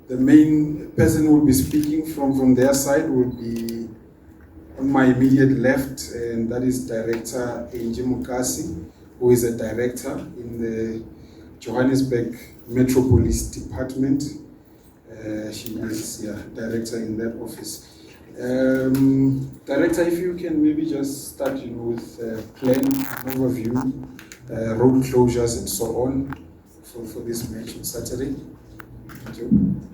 The main person who will be speaking from their side will be on my immediate left, and that is Director Angie Mokasi, who is a director in the Johannesburg Metropolitan Department. She is director in that office. Director, if you can maybe just start with plan, overview, road closures and so on for this match on Saturday. Thank you.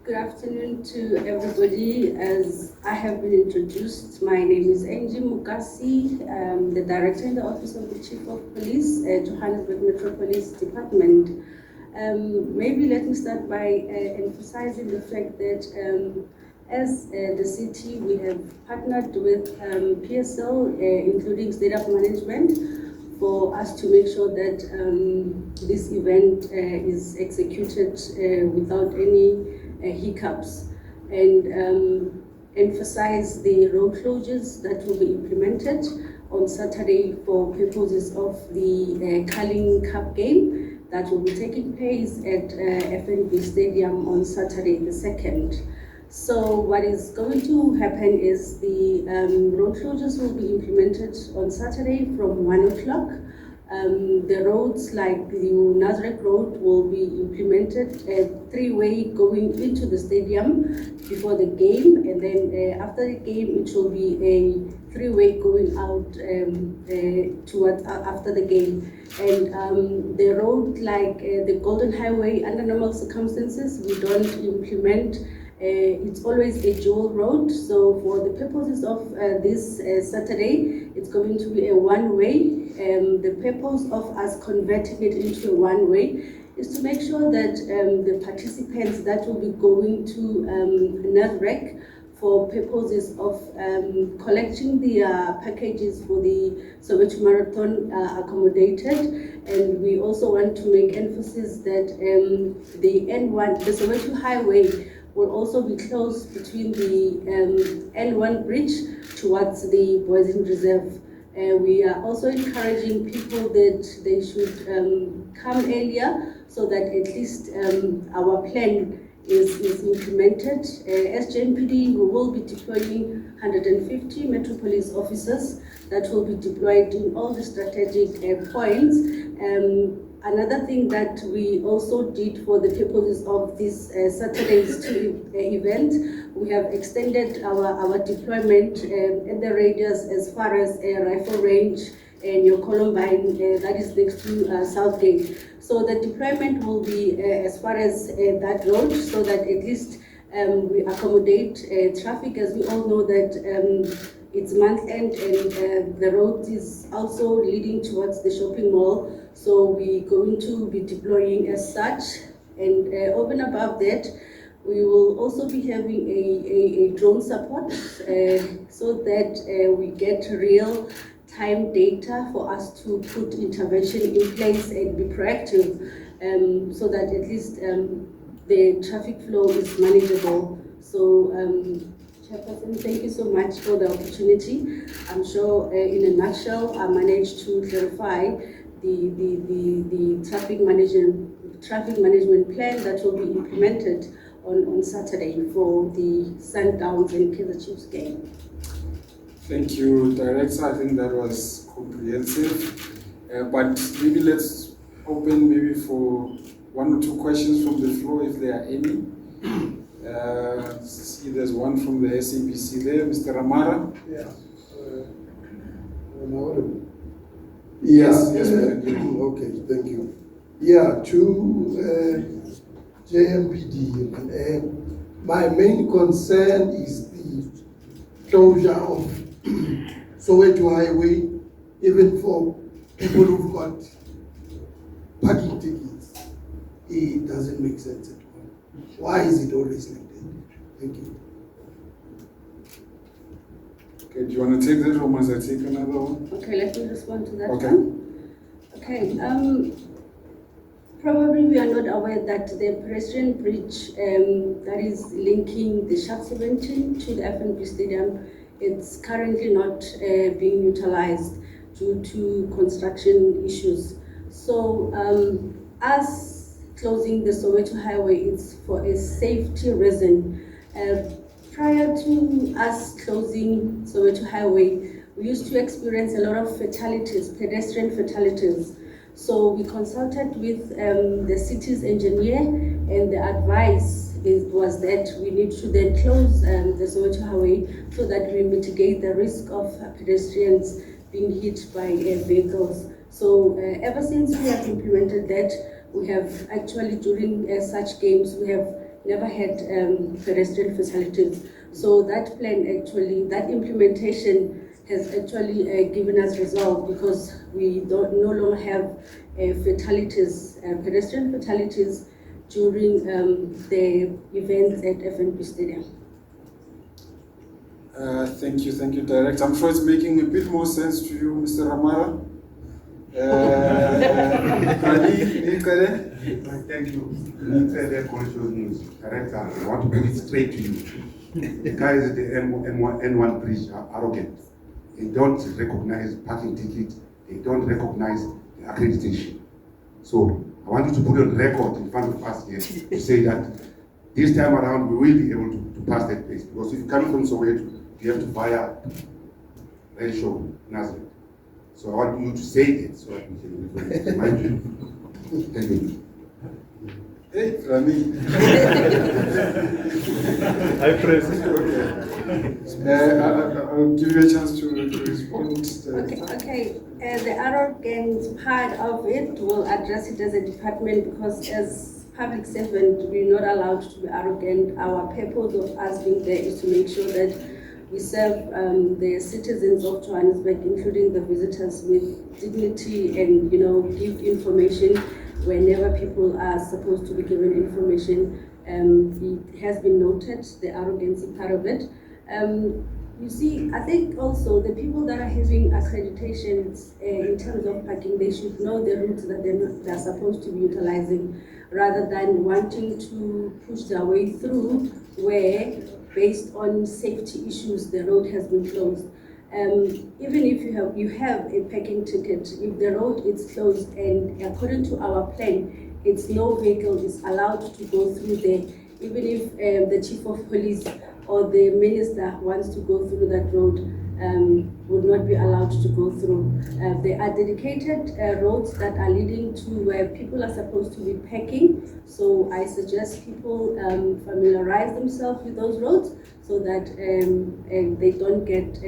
Good afternoon to everybody. As I have been introduced, my name is Angie Mokasi. I'm the Director in the Office of the Chief of Police at Johannesburg Metropolitan Department. Maybe let me start by emphasizing the fact that as the city, we have partnered with PSL, including State of Management, for us to make sure that this event is executed without any hiccups, and emphasize the road closures that will be implemented on Saturday for purposes of the Carling Cup game that will be taking place at FNB Stadium on Saturday the 2nd. So what is going to happen is the road closures will be implemented on Saturday from 1 o'clock. The roads like the Nazareth Road will be implemented a three-way going into the stadium before the game, and then after the game it will be a three-way going out towards after the game. And the road like the Golden Highway, under normal circumstances we don't implement. It's always a dual road, so for the purposes of this Saturday, it's going to be a one-way. The purpose of us converting it into a one-way is to make sure that the participants that will be going to Nazareth for purposes of collecting the packages for the Soweto Marathon are accommodated. And we also want to make emphasis that the N1, the Soweto Highway, will also be closed between the N1 bridge towards the Boys in Reserve. We are also encouraging people that they should come earlier so that at least our plan is implemented. As JMPD, we will be deploying 150 Metro Police officers that will be deployed in all the strategic points. Another thing that we also did for the purposes of this Saturday's event, we have extended our deployment at the radius as far as rifle range and your Columbine, that is next to Southgate. So the deployment will be as far as that road, so that at least we accommodate traffic, as we all know that it's month end and the road is also leading towards the shopping mall. So we're going to be deploying as such, and over and above that, we will also be having a drone support so that we get real time data for us to put intervention in place and be proactive, so that at least the traffic flow is manageable. So Chairperson, thank you so much for the opportunity. I'm sure in a nutshell I managed to clarify the traffic management plan that will be implemented on Saturday for the Sundowns and Kaizer Chiefs game. Thank you, Director. I think that was comprehensive. But maybe let's open maybe for one or two questions from the floor, if there are any. See, there's one from the SABC there, Mr. Amara. Yeah. Yes. Okay, thank you. Yeah, to JMPD, my main concern is the closure of Soweto Highway, even for people who've got parking tickets. It doesn't make sense at all. Why is it always like that? Thank you. Okay, do you want to take that, or must I take another one? Okay, let me respond to that Okay. one. Okay, probably we are not aware that the pedestrian bridge that is linking the Shaft 17 to the FNB Stadium, it's currently not being utilized due to construction issues. So as closing the Soweto highway is for a safety reason. Prior to us closing Soweto highway, we used to experience a lot of fatalities, pedestrian fatalities. So we consulted with the city's engineer, and the advice was that we need to then close the Soweto highway so that we mitigate the risk of pedestrians being hit by vehicles. So ever since we have implemented that, we have actually, during such games, we have never had pedestrian fatalities. So that plan actually, that implementation has actually given us results, because we no longer have fatalities, pedestrian fatalities during the events at FNB Stadium. Thank you, Director. I'm sure it's making a bit more sense to you, Mr. Ramara. Thank you. Conscious News. Director, I want to put it straight to you. The guys at the N1 bridge are arrogant. They don't recognize parking tickets. They don't recognize the accreditation. So I want you to put on record in front of us here to say that this time around we will be able to pass that place. Because if you're coming from Soweto, you have to via Renshaw, Nazareth. So I want you to say it so that we can remind you. Thank you. Hey, Rami. I press. I'll give you a chance to respond. Okay. The arrogant part of it, will address it as a department, because as public servant, we're not allowed to be arrogant. Our purpose of us being there is to make sure that we serve the citizens of Johannesburg, including the visitors, with dignity and, give information whenever people are supposed to be given information. It has been noted, the arrogancy part of it. You see, I think also the people that are having accreditations in terms of parking, they should know the routes that they're supposed to be utilizing, rather than wanting to push their way through where, based on safety issues, the road has been closed. Even if you have a parking ticket, if the road is closed, and according to our plan, no vehicle is allowed to go through there. Even if the chief of police or the minister wants to go through that road, would not be allowed to go through. There are dedicated roads that are leading to where people are supposed to be parking. So I suggest people familiarize themselves with those roads, so that they don't get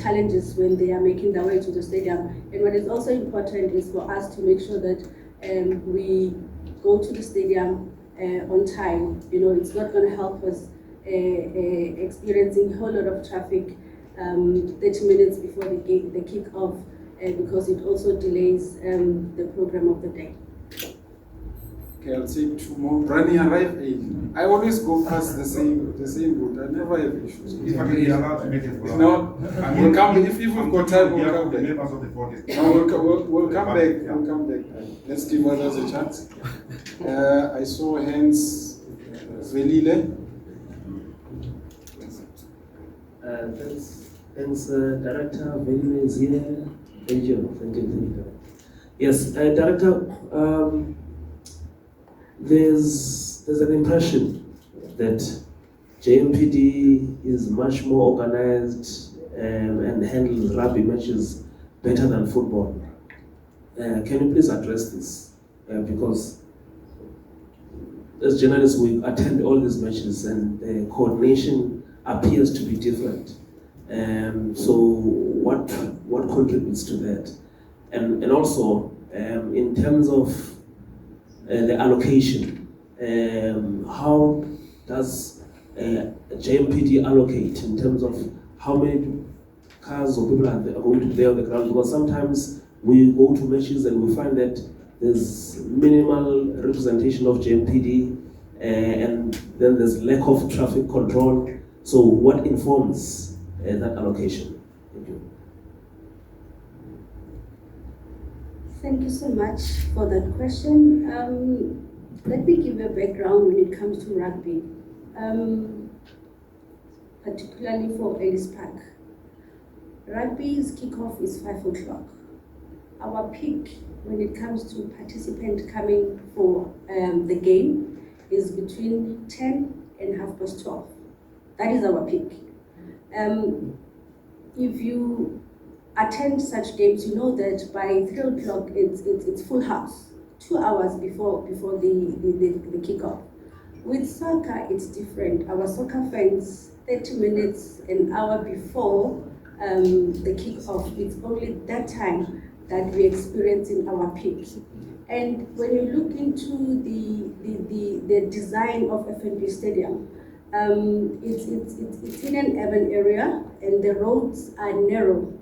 challenges when they are making their way to the stadium. And what is also important is for us to make sure that we go to the stadium on time. It's not going to help us experiencing a whole lot of traffic 30 minutes before the kick-off, because it also delays the program of the day. Okay, I'll take two more. Rani, arrive 8. I always go past the same route. I never have issues. If I can be allowed to make it for No, we'll come. If we've got time, we'll come the back. members of the board. No, we'll come back. We'll come back. Let's give others a chance. I saw hands. Velile. Thanks, Director. Velile is here. Thank you. Yes, Director. There's an impression that JMPD is much more organized and handles rugby matches better than football. Can you please address this? Because as journalists, we attend all these matches, and the coordination appears to be different. So what contributes to that? And also, in terms of the allocation, how does JMPD allocate in terms of how many cars or people are going to be there on the ground? Because sometimes we go to matches and we find that there's minimal representation of JMPD, and then there's lack of traffic control. So what informs that allocation? Thank you. Thank you so much for that question. Let me give you a background when it comes to rugby, particularly for Ellis Park. Rugby's kickoff is 5 o'clock. our peak when it comes to participant coming for the game is between 10 and 12:30. That is our peak. If you attend such games, you know that by 3 o'clock it's full house, 2 hours before the kickoff. With soccer, it's different. Our soccer fans, 30 minutes, an hour before the kickoff, it's only that time that we experience in our peak. And when you look into the design of FNB Stadium, it's in an urban area and the roads are narrow.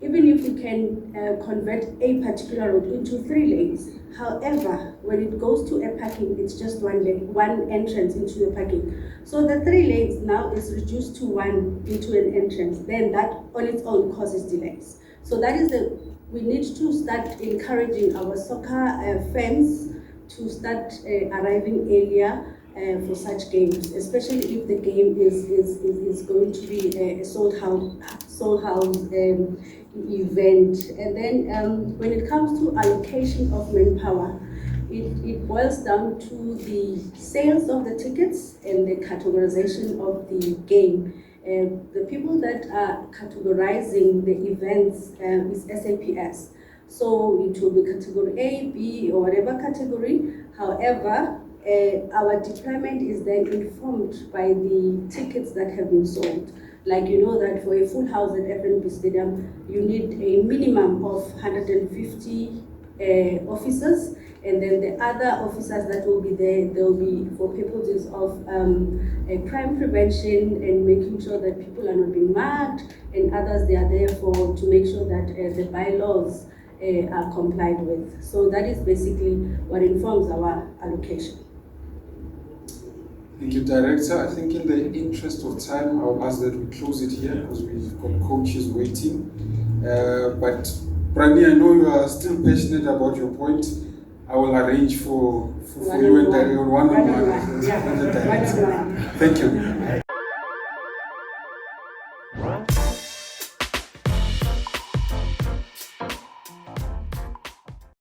Even if you can convert a particular road into 3 lanes, however, when it goes to a parking, it's just 1 lane, 1 entrance into the parking. So the 3 lanes now is reduced to 1 into an entrance. Then that on its own causes delays. So that is we need to start encouraging our soccer fans to start arriving earlier for such games, especially if the game is going to be a sold house event. And then when it comes to allocation of manpower, it boils down to the sales of the tickets and the categorization of the game. The people that are categorizing the events is SAPS. So it will be category A, B, or whatever category. However, our deployment is then informed by the tickets that have been sold. Like you know that for a full house at FNB Stadium, you need a minimum of 150 officers, and then the other officers that will be there, they'll be for purposes of crime prevention and making sure that people are not being mugged, and others they are there to make sure that the bylaws are complied with. So that is basically what informs our allocation. Thank you, Director. I think in the interest of time, I'll ask that we close it here because we've got coaches waiting. But Brandi, I know you are still passionate about your point. I will arrange for you and Dario one-on-one with the director. Thank you.